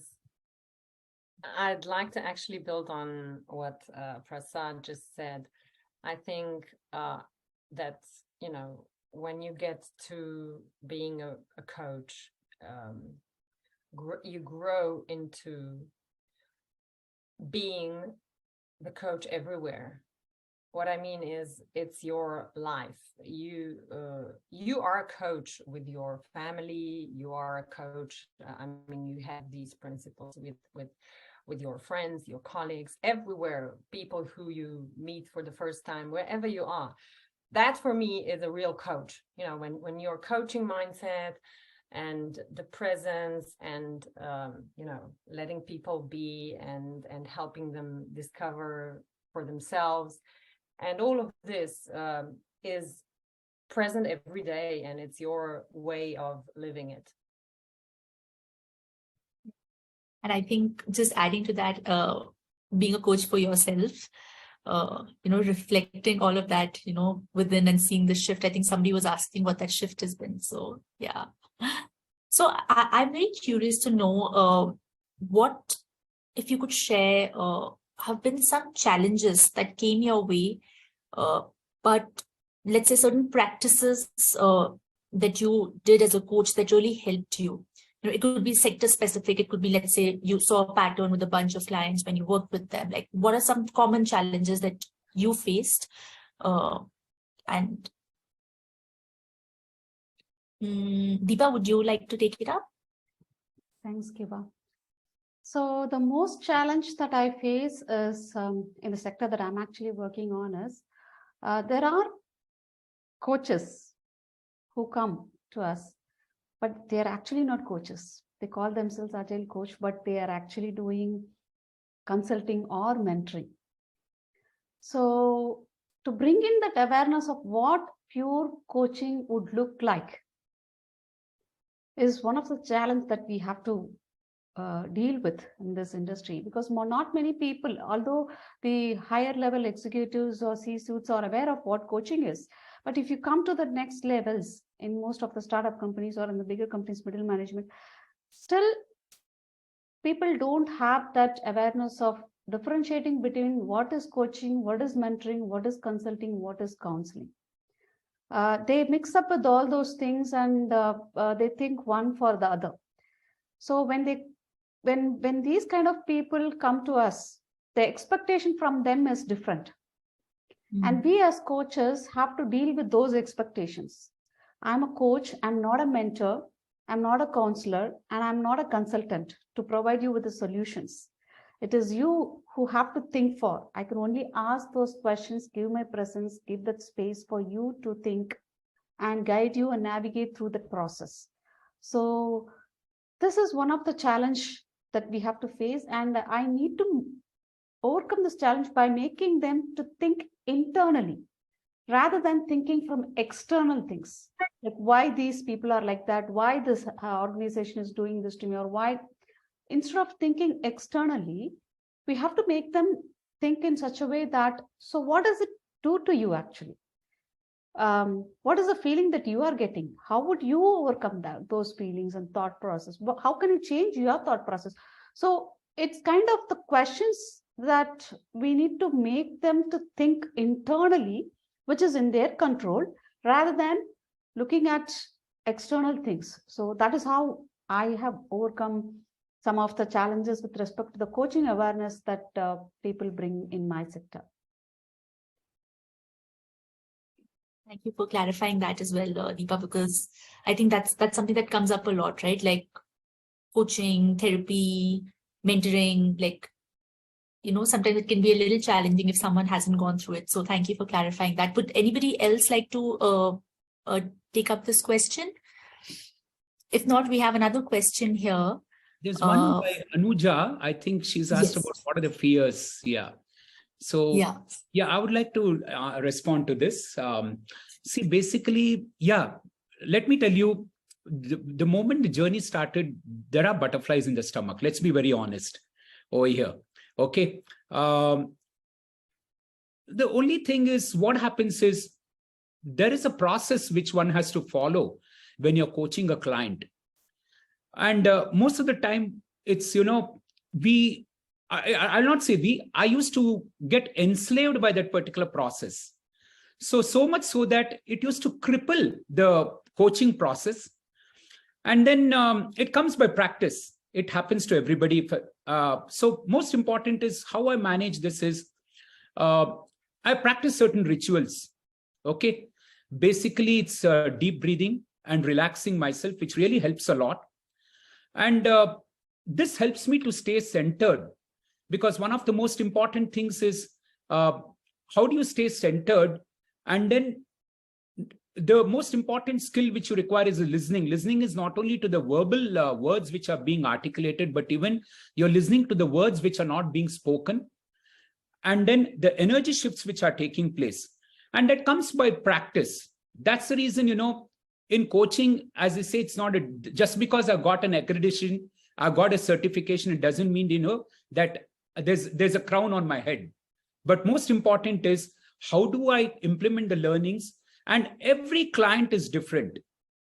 I'd like to actually build on what Prasad just said. I think that, when you get to being a coach, you grow into being the coach everywhere. What I mean is, it's your life. You are a coach with your family. You are a coach. You have these principles with your friends, your colleagues, everywhere. People who you meet for the first time, wherever you are. That for me is a real coach. When your coaching mindset and the presence and letting people be and helping them discover for themselves. And all of this is present every day, and it's your way of living it. And I think just adding to that, being a coach for yourself, reflecting all of that, within and seeing the shift. I think somebody was asking what that shift has been. So, yeah. So I'm very curious to know what, if you could share, have been some challenges that came your way, but let's say certain practices that you did as a coach that really helped you. It could be sector specific. It could be, let's say, you saw a pattern with a bunch of clients when you worked with them. Like, what are some common challenges that you faced? And Deepa, would you like to take it up? Thanks, Kiva. So the most challenge that I face is in the sector that I'm actually working on is there are coaches who come to us, but they're actually not coaches. They call themselves agile coach, but they are actually doing consulting or mentoring. So to bring in that awareness of what pure coaching would look like is one of the challenges that we have to deal with in this industry, because not many people, although the higher level executives or C-suites are aware of what coaching is, but if you come to the next levels in most of the startup companies or in the bigger companies, middle management, still people don't have that awareness of differentiating between what is coaching, what is mentoring, what is consulting, what is counseling. They mix up with all those things and they think one for the other. So when these kind of people come to us, the expectation from them is different. And we as coaches have to deal with those expectations. I'm a coach, I'm not a mentor, I'm not a counselor, and I'm not a consultant to provide you with the solutions. It is you who have to think for. I can only ask those questions, give my presence, give that space for you to think and guide you and navigate through the process. So this is one of the challenge that we have to face, and I need to overcome this challenge by making them to think internally rather than thinking from external things, like why these people are like that, why this organization is doing this to me, or why. Instead of thinking externally, we have to make them think in such a way that, so what does it do to you actually? what is the feeling that you are getting? How would you overcome those feelings and thought process? How can you change your thought process? So it's kind of the questions that we need to make them to think internally, which is in their control, rather than looking at external things. So that is how I have overcome some of the challenges with respect to the coaching awareness that people bring in my sector. Thank you for clarifying that as well, Deepa, because I think that's something that comes up a lot, right? Like coaching, therapy, mentoring, like, sometimes it can be a little challenging if someone hasn't gone through it. So thank you for clarifying that. Would anybody else like to take up this question? If not, we have another question here. There's one by Anuja. I think she's asked about what are the fears. Yeah. So, yeah, I would like to respond to this. See, basically, let me tell you, the moment the journey started, there are butterflies in the stomach. Let's be very honest over here. Okay. The only thing is, what happens is there is a process which one has to follow when you're coaching a client. And most of the time, it's, I'll not say I used to get enslaved by that particular process. So much so that it used to cripple the coaching process. And then it comes by practice. It happens to everybody. So most important is how I manage this is I practice certain rituals. Okay. Basically, it's deep breathing and relaxing myself, which really helps a lot. And this helps me to stay centered, because one of the most important things is how do you stay centered? And then the most important skill which you require is listening. Listening is not only to the verbal words which are being articulated, but even you're listening to the words which are not being spoken. And then the energy shifts which are taking place. And that comes by practice. That's the reason, in coaching, as I say, it's not just because I got an accreditation, I got a certification, it doesn't mean, that there's a crown on my head. But most important is, how do I implement the learnings? And every client is different.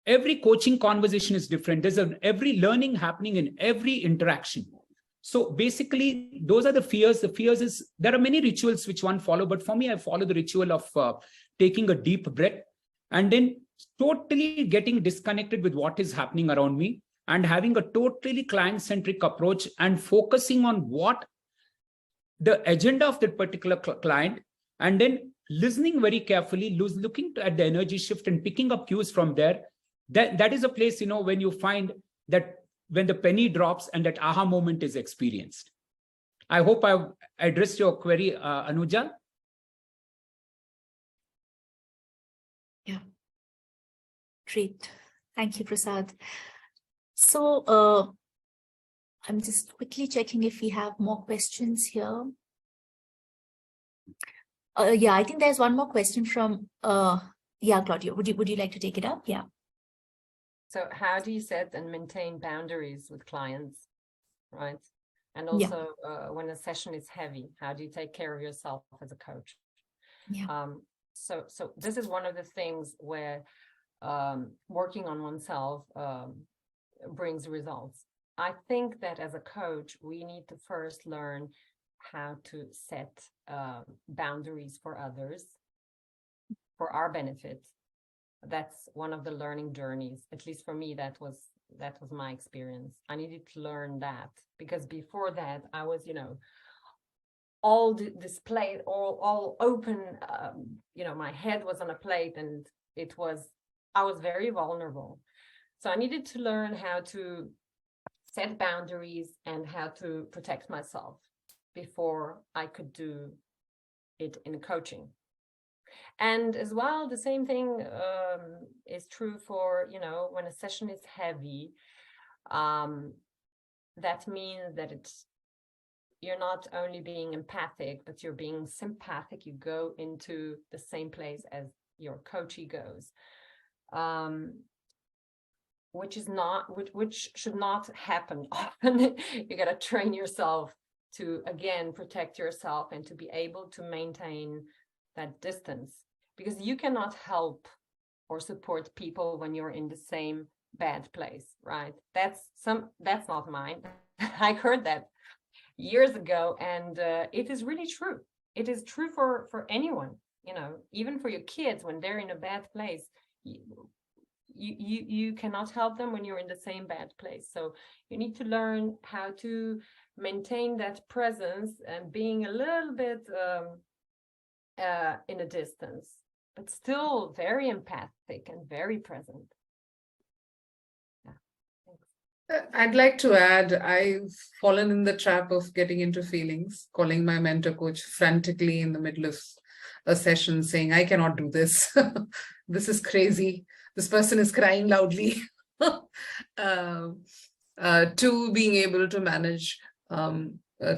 Every coaching conversation is different. There's every learning happening in every interaction. So basically, those are the fears. The fears is, there are many rituals which one follow, but for me, I follow the ritual of taking a deep breath and then totally getting disconnected with what is happening around me and having a totally client-centric approach and focusing on what the agenda of that particular client, and then listening very carefully, looking at the energy shift and picking up cues from there. That is a place, when you find that when the penny drops and that aha moment is experienced. I hope I've addressed your query, Anuja. Yeah. Great. Thank you, Prasad. So I'm just quickly checking if we have more questions here. I think there's one more question from, Claudia, would you like to take it up? Yeah. So how do you set and maintain boundaries with clients, right? And also when a session is heavy, how do you take care of yourself as a coach? Yeah. So this is one of the things where working on oneself brings results. I think that as a coach, we need to first learn how to set boundaries for others, for our benefit. That's one of the learning journeys. At least for me, that was my experience. I needed to learn that, because before that, I was, all displayed, all open. My head was on a plate, and I was very vulnerable. So I needed to learn how to set boundaries and how to protect myself before I could do it in coaching. And as well, the same thing is true for, when a session is heavy, that means that you're not only being empathic, but you're being sympathetic. You go into the same place as your coachee goes, which should not happen often. You got to train yourself to, again, protect yourself and to be able to maintain that distance. because you cannot help or support people when you're in the same bad place, right? That's not mine. I heard that years ago, and it is really true. It is true for anyone, even for your kids when they're in a bad place. You cannot help them when you're in the same bad place. So you need to learn how to maintain that presence and being a little bit in a distance, but still very empathic and very present. I'd like to add, I've fallen in the trap of getting into feelings, calling my mentor coach frantically in the middle of a session saying, I cannot do this. This is crazy. This person is crying loudly. To being able to manage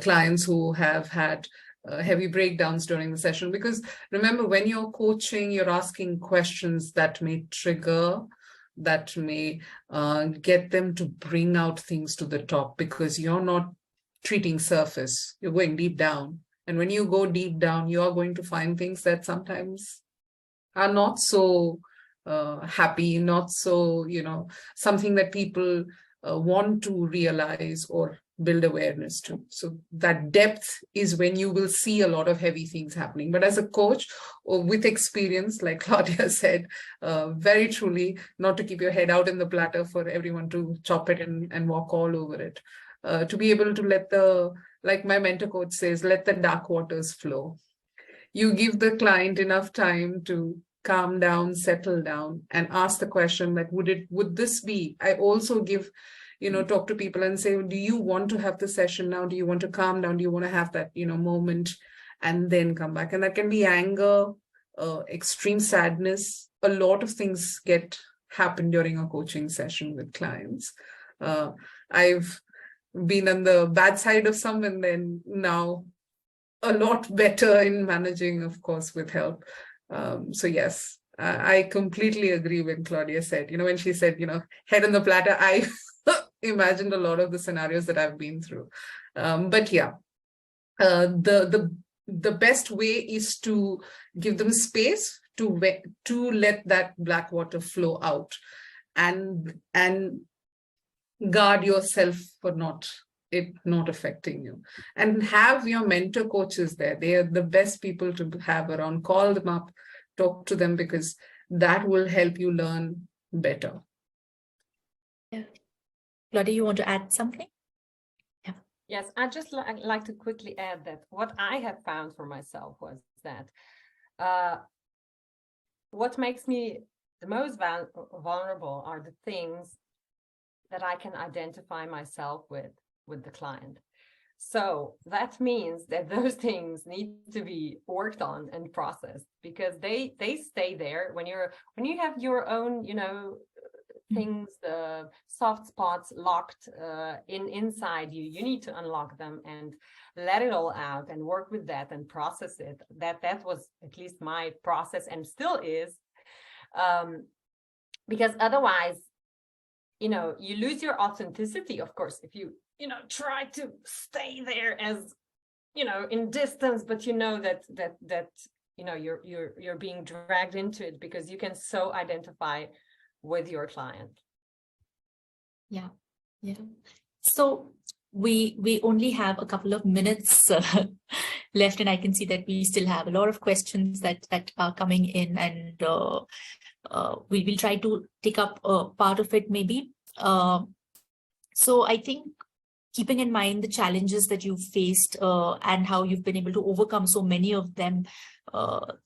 clients who have had heavy breakdowns during the session. Because remember, when you're coaching, you're asking questions that may trigger, that may get them to bring out things to the top, because you're not treating surface, you're going deep down. And when you go deep down, you are going to find things that sometimes are not so happy, not so, something that people want to realize or build awareness to. So that depth is when you will see a lot of heavy things happening. But as a coach or with experience, like Claudia said, very truly, not to keep your head out in the platter for everyone to chop it and walk all over it. To be able to let like my mentor coach says, let the dark waters flow. You give the client enough time to calm down, settle down, and ask the question that would this be? I also give, talk to people and say, do you want to have the session now? Do you want to calm down? Do you want to have that, moment and then come back? And that can be anger, extreme sadness. A lot of things happen during a coaching session with clients. I've been on the bad side of some, and then now a lot better in managing, of course, with help. So yes, I completely agree when Claudia said, when she said, head on the platter, I imagined a lot of the scenarios that I've been through. But yeah, the best way is to give them space to let that black water flow out, and guard yourself for not affecting you, and have your mentor coaches there. They are the best people to have around. Call them up, talk to them, because that will help you learn better. Yeah. Claudia, you want to add something? Yeah. Yes, I'd just like to quickly add that what I have found for myself was that what makes me the most vulnerable are the things that I can identify myself with the client. So that means that those things need to be worked on and processed, because they stay there when you have your own, things, the soft spots locked inside you. You need to unlock them and let it all out and work with that and process it. That was at least my process, and still is, because otherwise, you lose your authenticity. Of course, if you try to stay there as, in distance, but that you're being dragged into it, because you can so identify with your client. Yeah. So we only have a couple of minutes left, and I can see that we still have a lot of questions that are coming in, and we will try to take up part of it maybe. So I think, keeping in mind the challenges that you've faced and how you've been able to overcome so many of them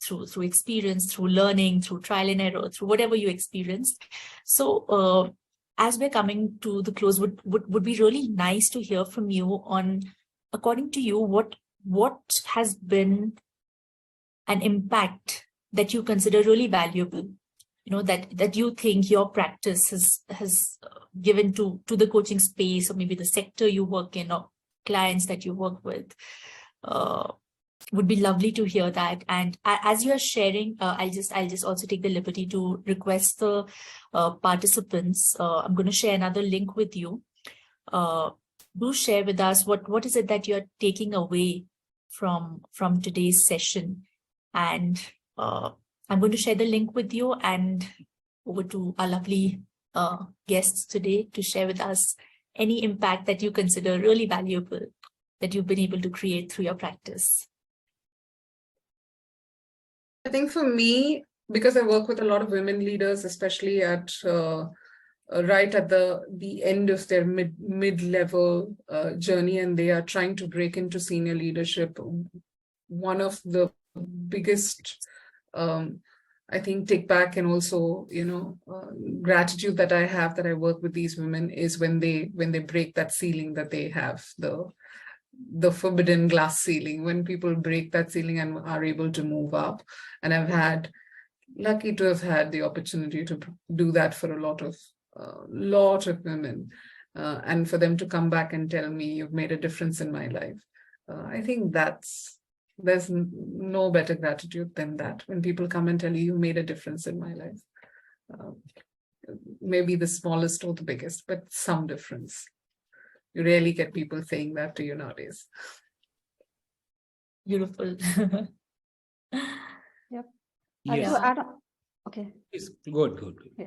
through experience, through learning, through trial and error, through whatever you experienced. So as we're coming to the close, would be really nice to hear from you on, according to you, what has been an impact that you consider really valuable, that you think your practice has given to the coaching space, or maybe the sector you work in, or clients that you work with. Would be lovely to hear that. And as you are sharing, I'll just also take the liberty to request the participants. I'm going to share another link with you. Do share with us what is it that you're taking away from today's session, and I'm going to share the link with you, and over to our lovely guests today to share with us any impact that you consider really valuable that you've been able to create through your practice. I think for me, because I work with a lot of women leaders, especially at right at the end of their mid-level journey, and they are trying to break into senior leadership, one of the biggest I think take back and also gratitude that I have that I work with these women is when they break that ceiling that they have, the forbidden glass ceiling, when people break that ceiling and are able to move up. And I've lucky to have had the opportunity to do that for a lot of women, and for them to come back and tell me, you've made a difference in my life. I think there's no better gratitude than that, when people come and tell you made a difference in my life. Maybe the smallest or the biggest, but some difference. You rarely get people saying that to you nowadays. Beautiful. Yep. Yes. To add on, okay. Yes. Good. Yeah.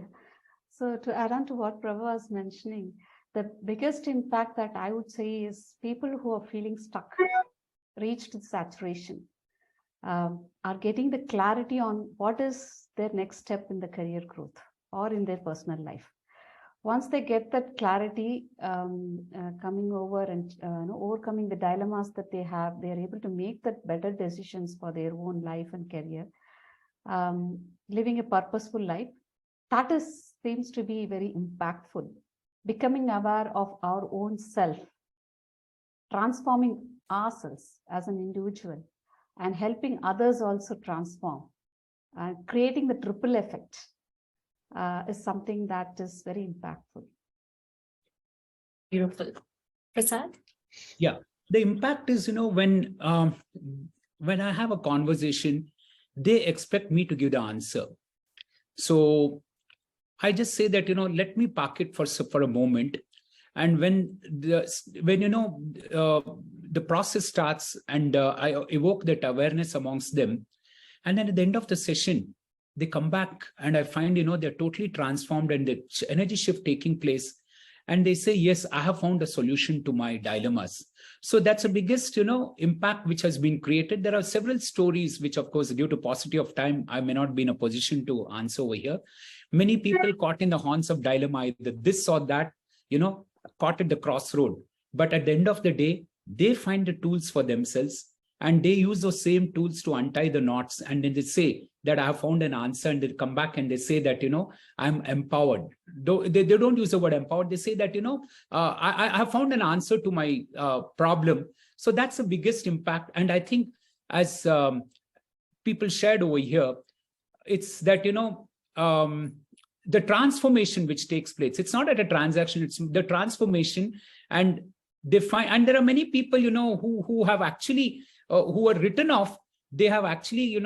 So to add on to what Prabha was mentioning, the biggest impact that I would say is people who are feeling stuck, reached saturation, are getting the clarity on what is their next step in the career growth or in their personal life. Once they get that clarity, coming over and overcoming the dilemmas that they have, they are able to make that better decisions for their own life and career, living a purposeful life. That seems to be very impactful. Becoming aware of our own self, transforming ourselves as an individual, and helping others also transform, creating the triple effect, is something that is very impactful. Beautiful. Prasad? Yeah, the impact is, when I have a conversation, they expect me to give the answer. So I just say that, let me park it for a moment. And when the process starts, and I evoke that awareness amongst them, and then at the end of the session, they come back and I find, they're totally transformed and the energy shift taking place. And they say, yes, I have found a solution to my dilemmas. So that's the biggest, impact which has been created. There are several stories, which of course, due to paucity of time, I may not be in a position to answer over here. Many people caught in the haunts of dilemma, either this or that, caught at the crossroad. But at the end of the day, they find the tools for themselves, and they use those same tools to untie the knots. And then they say that I have found an answer, and they come back and they say that, I'm empowered. They don't use the word empowered. They say that, I have found an answer to my problem. So that's the biggest impact. And I think as people shared over here, it's that, the transformation which takes place, it's not at a transaction, it's the transformation. And and there are many people, who have actually, who are written off, they have actually,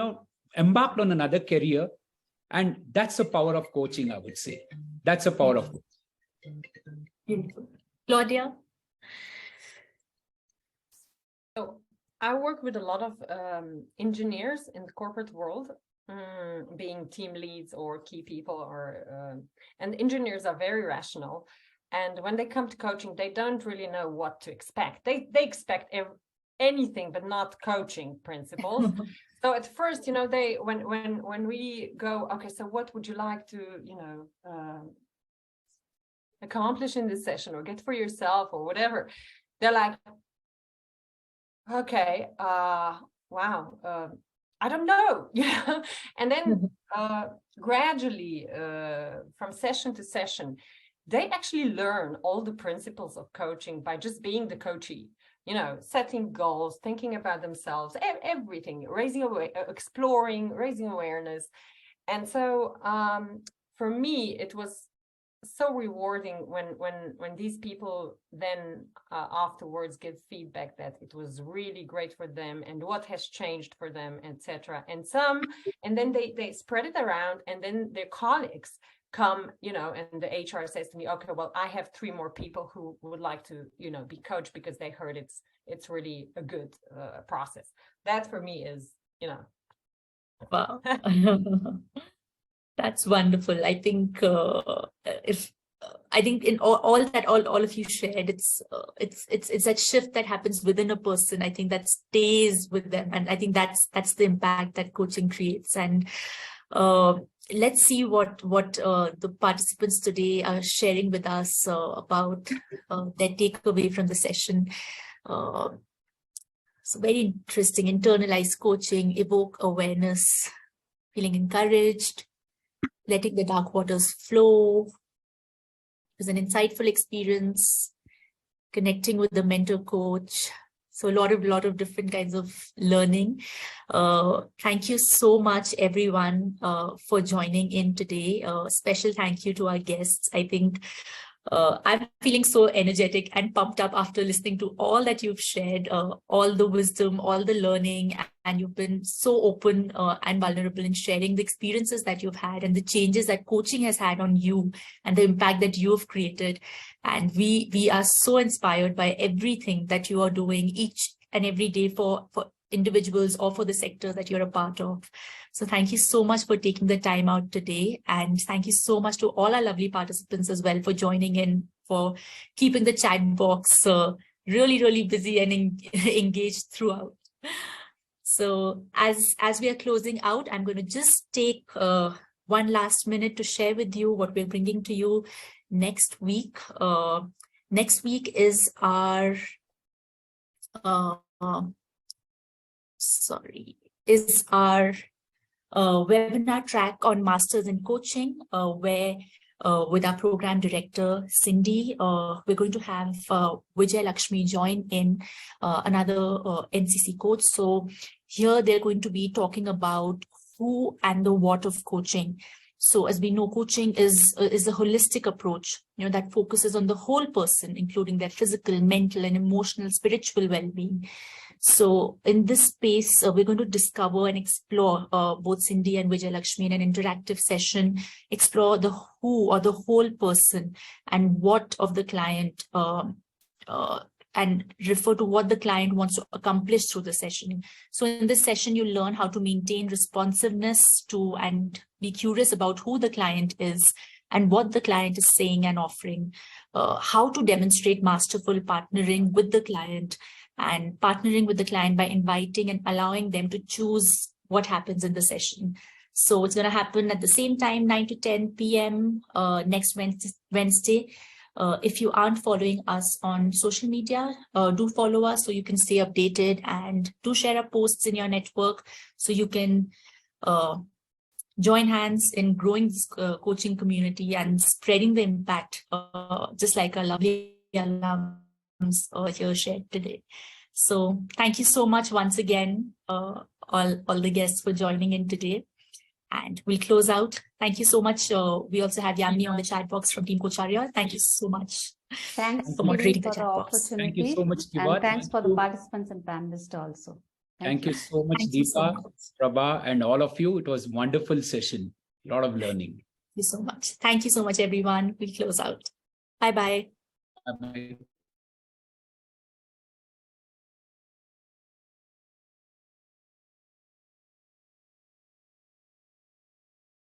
embarked on another career. And that's the power of coaching, I would say. That's the power of coaching. Beautiful. Claudia? So I work with a lot of engineers in the corporate world, being team leads or key people, and engineers are very rational. And when they come to coaching, they don't really know what to expect. They expect anything, but not coaching principles. So at first, they when we go, okay, so what would you like to, accomplish in this session or get for yourself or whatever, they're like, okay, wow. I don't know, and then gradually, from session to session, they actually learn all the principles of coaching by just being the coachee, setting goals, thinking about themselves, everything, exploring, raising awareness. And so for me, it was so rewarding when these people then afterwards give feedback that it was really great for them and what has changed for them, etc. And then they spread it around, and then their colleagues come, and the HR says to me, okay, well, I have 3 more people who would like to, be coached because they heard it's really a good process. That for me is, Wow. That's wonderful. I think I think in all that all of you shared, it's that shift that happens within a person. I think that stays with them, and I think that's the impact that coaching creates. And let's see what the participants today are sharing with us about their takeaway from the session. So very interesting. Internalized coaching, evoke awareness, feeling encouraged, letting the dark waters flow. It was an insightful experience, connecting with the mentor coach. So a lot of different kinds of learning. Thank you so much, everyone, for joining in today. Special thank you to our guests. I think I'm feeling so energetic and pumped up after listening to all that you've shared, all the wisdom, all the learning, and you've been so open and vulnerable in sharing the experiences that you've had and the changes that coaching has had on you and the impact that you've created. And we are so inspired by everything that you are doing each and every day for individuals or for the sector that you're a part of. So thank you so much for taking the time out today. And thank you so much to all our lovely participants as well for joining in, for keeping the chat box really, really busy and engaged throughout. So as we are closing out, I'm going to just take one last minute to share with you what we're bringing to you next week. Next week is our webinar track on Masters in Coaching, where with our program director, Cindy, we're going to have Vijay Lakshmi join in, another NCC coach. So here they're going to be talking about who and the what of coaching. So as we know, coaching is a holistic approach, that focuses on the whole person, including their physical, mental, and emotional, spiritual well-being. So in this space, we're going to discover and explore, both Cindy and Vijay Lakshmi in an interactive session, explore the who or the whole person and what of the client, and refer to what the client wants to accomplish through the session. So in this session, you learn how to maintain responsiveness to and be curious about who the client is and what the client is saying and offering, how to demonstrate masterful partnering with the client, and partnering with the client by inviting and allowing them to choose what happens in the session. So it's going to happen at the same time, 9 to 10 p.m. Next Wednesday. If you aren't following us on social media, do follow us so you can stay updated, and do share our posts in your network so you can join hands in growing this coaching community and spreading the impact, just like our lovely alums here shared today. So thank you so much once again, all the guests for joining in today. And we'll close out. Thank you so much. We also have Yamini on the chat box from Team Kocharya. Thank you so much. Thanks for moderating for the the chat box. opportunity. Thank you so much, Deepa. And thanks for the participants and panelists also. Thank you so much, Thank you Deepa, so much. Prabha, and all of you. It was a wonderful session. A lot of learning. Thank you so much. Thank you so much, everyone. We'll close out. Bye-bye. Bye-bye.